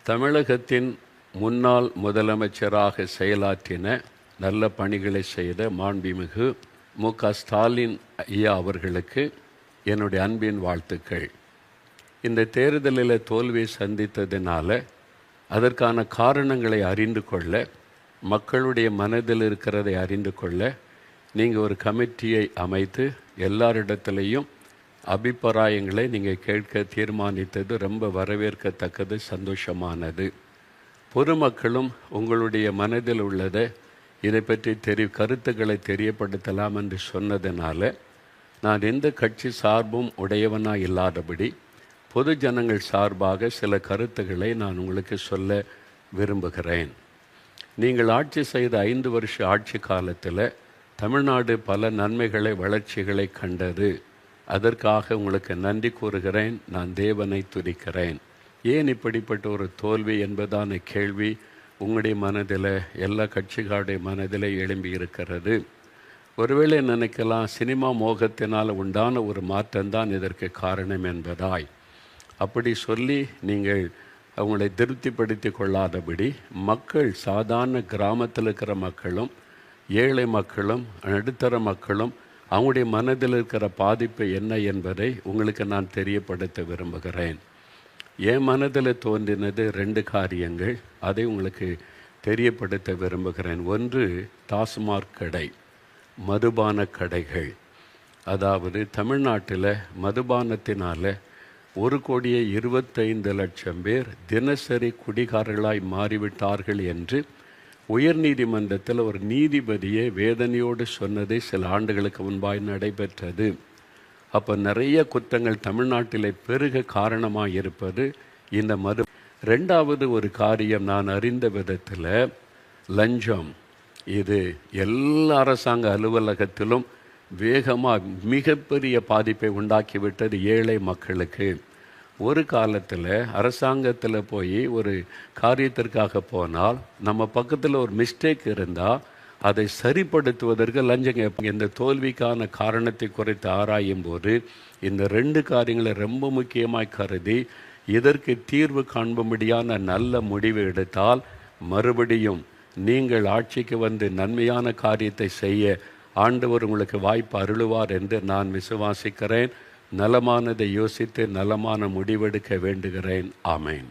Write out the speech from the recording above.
தமிழகத்தின் முன்னாள் முதலமைச்சராக செயலாற்றின நல்ல பணிகளை செய்த மாண்புமிகு மு.க.ஸ்டாலின் ஐயா அவர்களுக்கு என்னுடைய அன்பின் வாழ்த்துக்கள். இந்த தேர்தலில் தோல்வியை சந்தித்ததினால அதற்கான காரணங்களை அறிந்து கொள்ள, மக்களுடைய மனதில் இருக்கிறதை அறிந்து கொள்ள நீங்கள் ஒரு கமிட்டியை அமைத்து எல்லாரிடத்துலையும் அபிப்பிராயங்களை நீங்கள் கேட்க தீர்மானித்தது ரொம்ப வரவேற்கத்தக்கது, சந்தோஷமானது. பொதுமக்களும் உங்களுடைய மனதில் உள்ளதை இதை பற்றி கருத்துக்களை தெரியப்படுத்தலாம் என்று சொன்னதுனால நான் எந்த கட்சி சார்பும் உடையவனாக இல்லாதபடி பொது ஜனங்கள் சார்பாக சில கருத்துக்களை நான் உங்களுக்கு சொல்ல விரும்புகிறேன். நீங்கள் ஆட்சி செய்த 5 வருஷ ஆட்சி காலத்தில் தமிழ்நாடு பல நன்மைகளை, வளர்ச்சிகளை கண்டது. அதற்காக உங்களுக்கு நன்றி கூறுகிறேன். நான் தேவனை துதிக்கிறேன். ஏன் இப்படிப்பட்ட ஒரு தோல்வி என்பதான கேள்வி உங்களுடைய மனதில், எல்லா கட்சிகளுடைய மனதில் எழும்பி இருக்கிறது. ஒருவேளை நினைக்கலாம், சினிமா மோகத்தினால் உண்டான ஒரு மாற்றம்தான் இதற்கு காரணம் என்பதாய். அப்படி சொல்லி நீங்கள் அவங்களை திருப்திப்படுத்தி கொள்ளாதபடி மக்கள், சாதாரண கிராமத்தில் இருக்கிற மக்களும், ஏழை மக்களும், நடுத்தர மக்களும் அவங்களுடைய மனதில் இருக்கிற பாதிப்பு என்ன என்பதை உங்களுக்கு நான் தெரியப்படுத்த விரும்புகிறேன். என் மனதில் தோன்றினது 2 காரியங்கள். அதை உங்களுக்கு தெரியப்படுத்த விரும்புகிறேன். ஒன்று, டாஸ்மாக் கடை, மதுபான கடைகள். அதாவது தமிழ்நாட்டில் மதுபானத்தினால் 1,25,00,000 பேர் தினசரி குடிகாரர்களாய் மாறிவிட்டார்கள் என்று உயர்நீதிமன்றத்தில் ஒரு நீதிபதியே வேதனையோடு சொன்னதை சில ஆண்டுகளுக்கு முன்பாக நடைபெற்றது. அப்போ நிறைய குற்றங்கள் தமிழ்நாட்டில் பெருக காரணமாக இருப்பது இந்த மது. 2வது ஒரு காரியம், நான் அறிந்த விதத்தில் லஞ்சம். இது எல்லா அரசாங்க அலுவலகத்திலும் வேகமாக மிகப்பெரிய பாதிப்பை உண்டாக்கிவிட்டது ஏழை மக்களுக்கு. ஒரு காலத்தில் அரசாங்கத்தில் போய் ஒரு காரியத்திற்காக போனால் நம்ம பக்கத்தில் ஒரு மிஸ்டேக் இருந்தால் அதை சரிப்படுத்துவதற்கு லஞ்சம் கேட்பாங்க. இந்த தோல்விக்கான காரணத்தை குறித்து ஆராயும் போது இந்த 2 காரியங்களை ரொம்ப முக்கியமாக கருதி இதற்கு தீர்வு காண்பும்படியான நல்ல முடிவு எடுத்தால் மறுபடியும் நீங்கள் ஆட்சிக்கு வந்து நன்மையான காரியத்தை செய்ய ஆண்டவர் உங்களுக்கு வாய்ப்பு அருளுவார் என்று நான் விசுவாசிக்கிறேன். நலமானதை யோசித்து நலமான முடிவெடுக்க வேண்டுகிறேன். ஆமேன்.